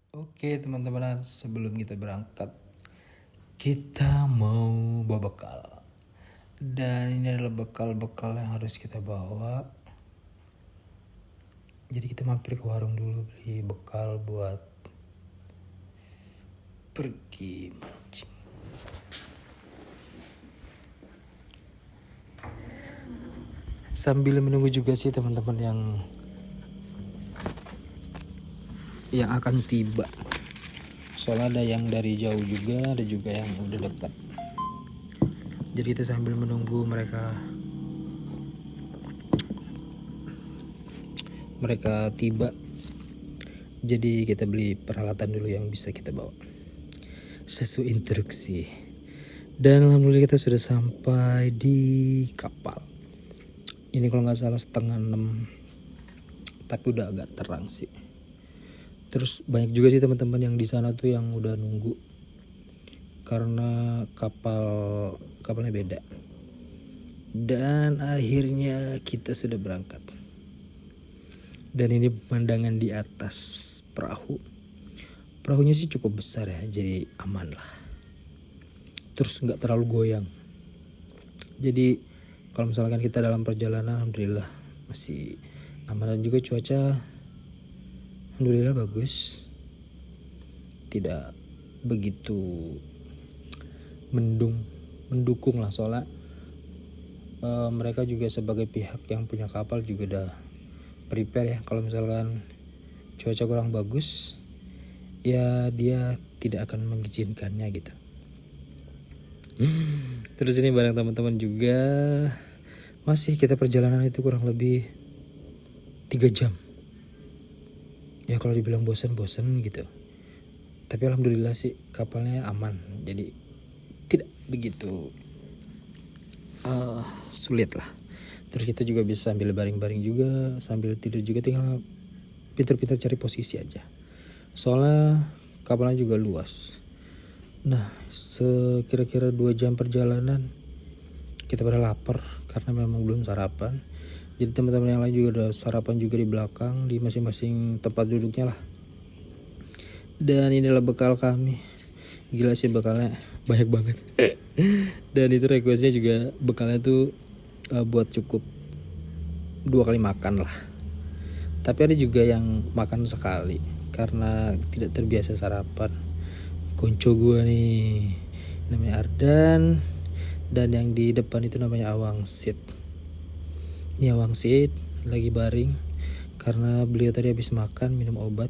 Oke teman-teman, sebelum kita berangkat, kita mau bawa bekal. Dan ini adalah bekal-bekal yang harus kita bawa. Jadi kita mampir ke warung dulu beli bekal buat pergi mancing. Sambil menunggu juga sih teman-teman yang akan tiba. Soalnya ada yang dari jauh juga, ada juga yang udah dekat. Jadi kita sambil menunggu mereka tiba. Jadi kita beli peralatan dulu yang bisa kita bawa sesuai instruksi. Dan alhamdulillah kita sudah sampai di kapal. Ini kalau nggak salah 5:30, tapi udah agak terang sih. Terus banyak juga sih teman-teman yang di sana tuh yang udah nunggu karena kapalnya beda. Dan akhirnya kita sudah berangkat. Dan ini pemandangan di atas perahu. Perahunya sih cukup besar ya, jadi aman lah. Terus nggak terlalu goyang. Jadi kalau misalkan kita dalam perjalanan, alhamdulillah masih aman. Dan juga cuaca alhamdulillah bagus, tidak begitu mendukung lah, soalnya mereka juga sebagai pihak yang punya kapal juga udah prepare ya, kalau misalkan cuaca kurang bagus ya dia tidak akan mengizinkannya gitu. Terus ini bareng teman-teman juga, masih kita perjalanan itu kurang lebih 3 jam. Ya kalau dibilang bosan gitu. Tapi alhamdulillah sih kapalnya aman, jadi tidak begitu sulit lah. Terus kita juga bisa sambil baring-baring juga, sambil tidur juga, tinggal pintar-pintar cari posisi aja. Soalnya kapalnya juga luas. Nah, sekira-kira 2 jam perjalanan kita pada lapar karena memang belum sarapan. Jadi teman-teman yang lain juga udah sarapan juga di belakang, di masing-masing tempat duduknya lah. Dan inilah bekal kami. Gila sih bekalnya banyak banget. Dan itu requestnya juga bekalnya tuh buat cukup 2 kali makan lah. Tapi ada juga yang makan sekali karena tidak terbiasa sarapan. Konco gue nih namanya Ardan, dan yang di depan itu namanya Awangsit. Ini Awangsit lagi baring karena beliau tadi habis makan minum obat.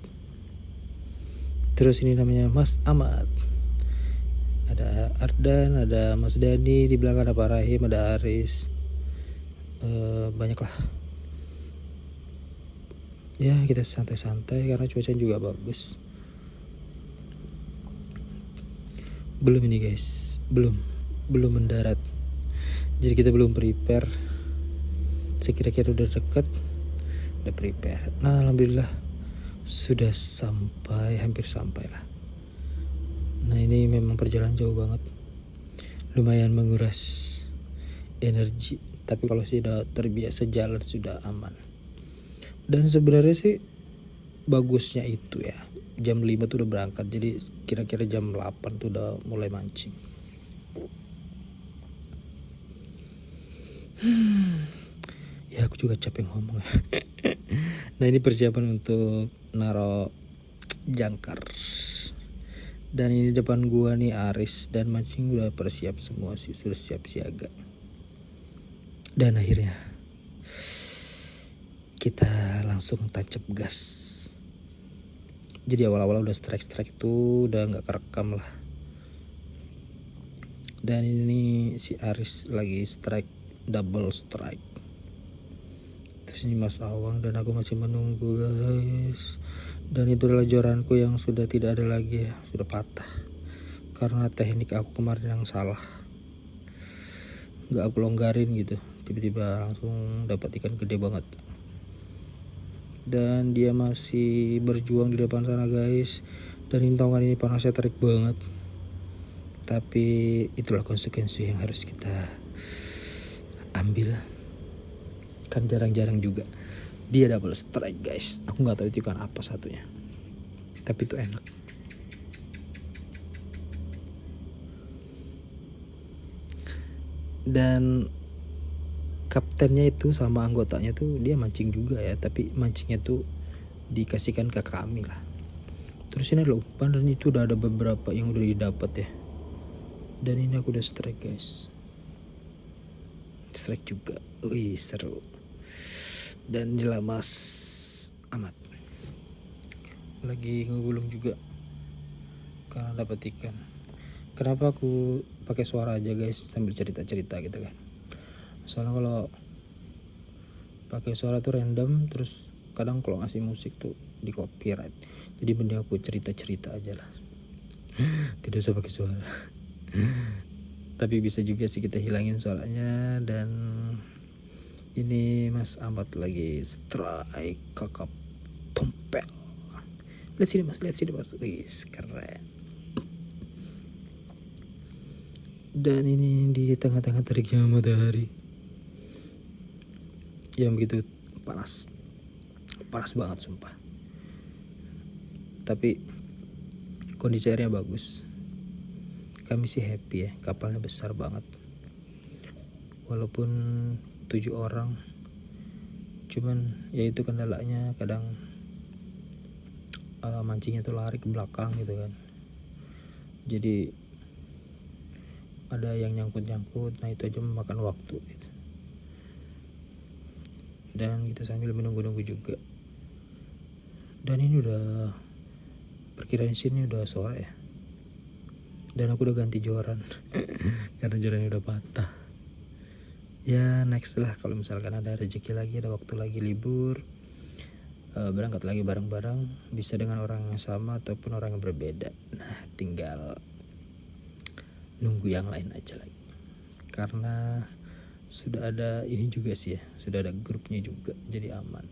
Terus ini namanya Mas Ahmad, ada Ardan, ada Mas Dani, di belakang ada Pak Rahim, ada Aris, banyak lah. Ya kita santai-santai karena cuaca juga bagus. Belum ini guys, belum mendarat. Jadi kita belum prepare. Sekira-kira udah deket, udah prepare. Nah alhamdulillah sudah sampai, hampir sampai lah. Nah ini memang perjalanan jauh banget, lumayan menguras energi. Tapi kalau sudah terbiasa jalan sudah aman. Dan sebenarnya sih bagusnya itu ya, jam 5 tuh udah berangkat. Jadi kira-kira jam 8 tuh udah mulai mancing. Ya aku juga capek ngomong. Nah ini persiapan untuk naro jangkar. Dan ini depan gua nih Aris dan mancing udah persiap semua sih, sudah siap siaga. Dan akhirnya kita langsung tancap gas. Jadi awal-awal udah strike tuh udah nggak kerekam lah. Dan ini si Aris lagi double strike. Terus ini Mas Awang dan aku masih menunggu guys. Dan itu adalah joranku yang sudah tidak ada lagi ya, sudah patah karena teknik aku kemarin yang salah, nggak aku longgarin gitu, tiba-tiba langsung dapat ikan gede banget. Dan dia masih berjuang di depan sana guys. Dan intongan ini panasnya terik banget. Tapi itulah konsekuensi yang harus kita ambil. Kan jarang-jarang juga dia double strike guys. Aku nggak tahu itu ikan apa satunya. tapi itu enak. Dan kaptennya itu sama anggotanya tuh dia mancing juga ya, tapi mancingnya tuh dikasihkan ke kami lah. Terus ini adalah umpan, dan itu udah ada beberapa yang udah didapat ya. Dan ini aku udah strike guys, strike juga. Wih seru. Dan dilamas amat. Lagi ngegulung juga karena dapat ikan. Kenapa aku pakai suara aja guys sambil cerita-cerita gitu kan? Soalnya kalau pakai suara tuh random, terus kadang kalau ngasih musik tuh di copyright. Jadi mending aku cerita-cerita aja lah. Tidak usah pakai suara. Tapi bisa juga sih kita hilangin suaranya. Dan ini Mas Ahmad lagi strike kakap tompel. Lihat sini mas. Wih keren. Dan ini di tengah-tengah teriknya matahari yang begitu panas banget sumpah. Tapi kondisi airnya bagus. Kami sih happy ya, kapalnya besar banget. Walaupun 7 orang, cuman ya itu kendalanya kadang mancingnya tuh lari ke belakang gitu kan. Jadi ada yang nyangkut, nah itu aja memakan waktu gitu. Dan kita sambil menunggu juga. Dan ini udah perkiraan sini udah sore ya. Dan aku udah ganti joran karena jorannya udah patah. Ya next lah, kalau misalkan ada rezeki lagi, ada waktu lagi libur, berangkat lagi bareng-bareng, bisa dengan orang yang sama ataupun orang yang berbeda. Nah tinggal nunggu yang lain aja lagi, karena sudah ada ini juga sih ya, sudah ada grupnya juga, jadi aman.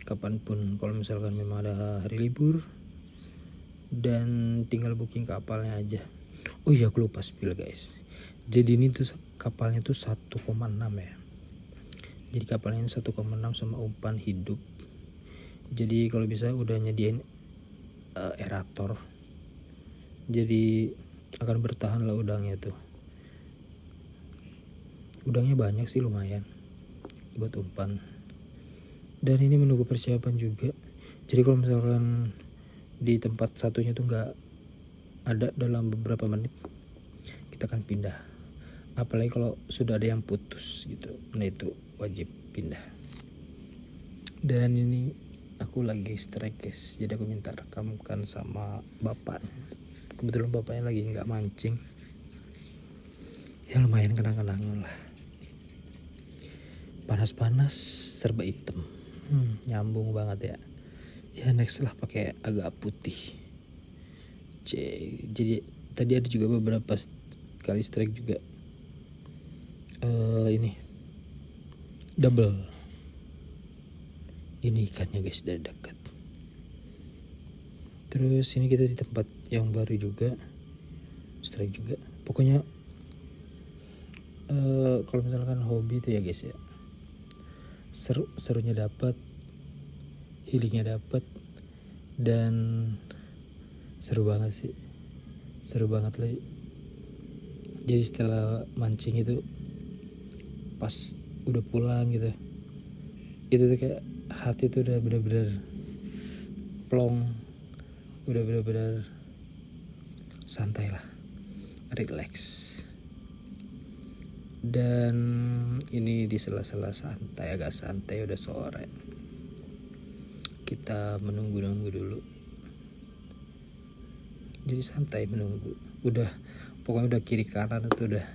Kapanpun kalau misalkan memang ada hari libur, dan tinggal booking kapalnya aja. Oh iya aku lupa spill guys. Jadi ini tuh kapalnya tuh 1,6 ya. Jadi kapalnya 1,6 sama umpan hidup. Jadi kalau bisa udah nyediain aerator. Jadi akan bertahan lah udangnya tuh. Udangnya banyak sih, lumayan buat umpan. Dan ini menunggu persiapan juga. Jadi kalau misalkan di tempat satunya tuh nggak ada dalam beberapa menit, kita akan pindah. Apalagi kalau sudah ada yang putus gitu, nah itu wajib pindah. Dan ini aku lagi strike guys, jadi aku minta rekamkan sama bapak. Kebetulan bapaknya lagi nggak mancing, ya lumayan kenang-kenangan lah. Panas-panas serba hitam, nyambung banget ya. Ya next lah pakai agak putih. Jadi tadi ada juga beberapa kali strike juga. Ini double. Ini ikannya guys udah dekat. Terus ini kita di tempat yang baru juga, strike juga. Pokoknya kalau misalkan hobi itu ya guys ya, serunya dapat, healingnya dapat, dan seru banget lah. Jadi setelah mancing itu pas udah pulang gitu, itu tuh kayak hati tuh udah benar-benar plong, udah benar-benar santai lah, relax. Dan ini di sela-sela santai, agak santai, udah sore, kita menunggu dulu. Jadi santai menunggu. Pokoknya udah kiri kanan itu udah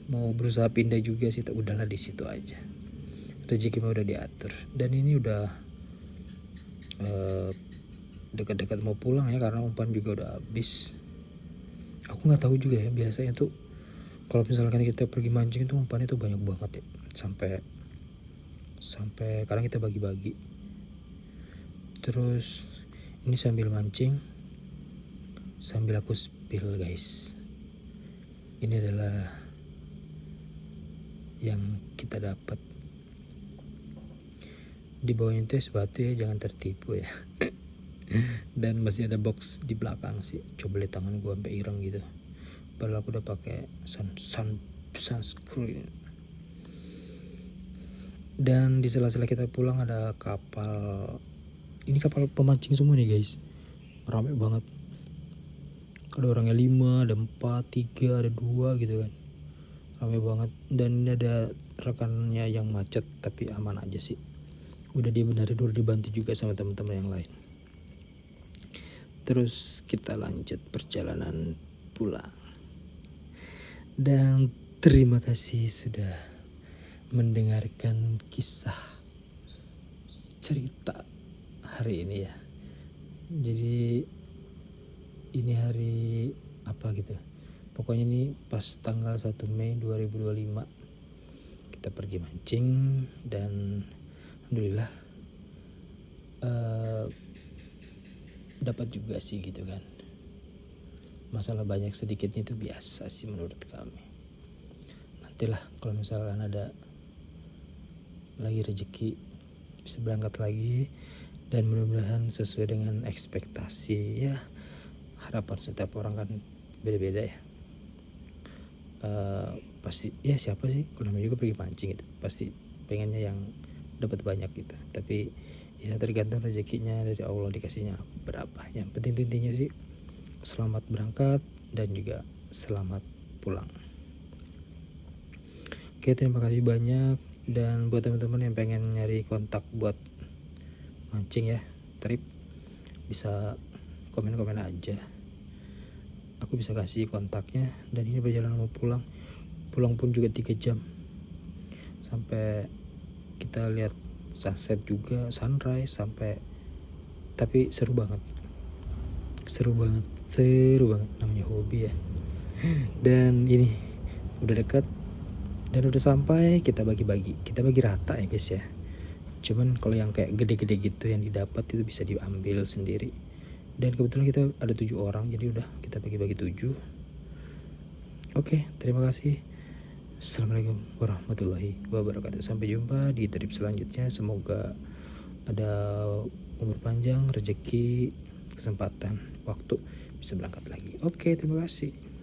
mau berusaha pindah juga sih, udahlah di situ aja. Rezeki mah udah diatur. Dan ini udah dekat-dekat mau pulang ya, karena umpan juga udah habis. Aku nggak tahu juga ya, biasanya tuh kalau misalkan kita pergi mancing itu umpan itu banyak banget ya, sampai kadang kita bagi-bagi. Terus ini sambil mancing, sambil aku spill guys, ini adalah yang kita dapat. Di bawahnya itu es batu ya, jangan tertipu ya. Dan masih ada box di belakang sih. Coba lihat tangan gue sampai ireng gitu. Padahal aku udah pakai sunscreen. Dan di sela-sela kita pulang ada kapal. Ini kapal pemancing semua nih guys. Rame banget. Ada orangnya 5, ada 4, 3, ada 2 gitu kan. Rame banget. Dan ini ada rekannya yang macet tapi aman aja sih. Udah dia benerin, udah dibantu juga sama teman-teman yang lain. Terus kita lanjut perjalanan pulang. Dan terima kasih sudah mendengarkan kisah cerita hari ini ya. Jadi ini hari apa gitu. Pokoknya ini pas tanggal 1 Mei 2025 kita pergi mancing dan alhamdulillah dapat juga sih gitu kan. Masalah banyak sedikitnya itu biasa sih menurut kami. Nantilah kalau misalkan ada lagi rezeki bisa berangkat lagi, dan mudah-mudahan sesuai dengan ekspektasi ya. Harapan setiap orang kan beda-beda ya. Pasti ya siapa sih kalau namanya juga pergi mancing gitu pasti pengennya yang dapat banyak gitu, tapi ya tergantung rezekinya dari Allah dikasihnya berapa. Yang penting intinya sih selamat berangkat dan juga selamat pulang. Oke, terima kasih banyak. Dan buat teman-teman yang pengen nyari kontak buat mancing ya, trip, bisa komen-komen aja. Aku bisa kasih kontaknya. Dan ini perjalanan mau pulang pun juga 3 jam sampai kita lihat sunset juga, sunrise sampai. Tapi seru banget namanya hobi ya. Dan ini udah dekat dan udah sampai, kita bagi rata ya guys ya. Cuman kalau yang kayak gede-gede gitu yang didapat itu bisa diambil sendiri. Dan kebetulan kita ada 7 orang, jadi udah kita bagi-bagi 7. Oke, terima kasih. Assalamualaikum warahmatullahi wabarakatuh. Sampai jumpa di trip selanjutnya. Semoga ada umur panjang, rezeki, kesempatan, waktu bisa berangkat lagi. Oke, terima kasih.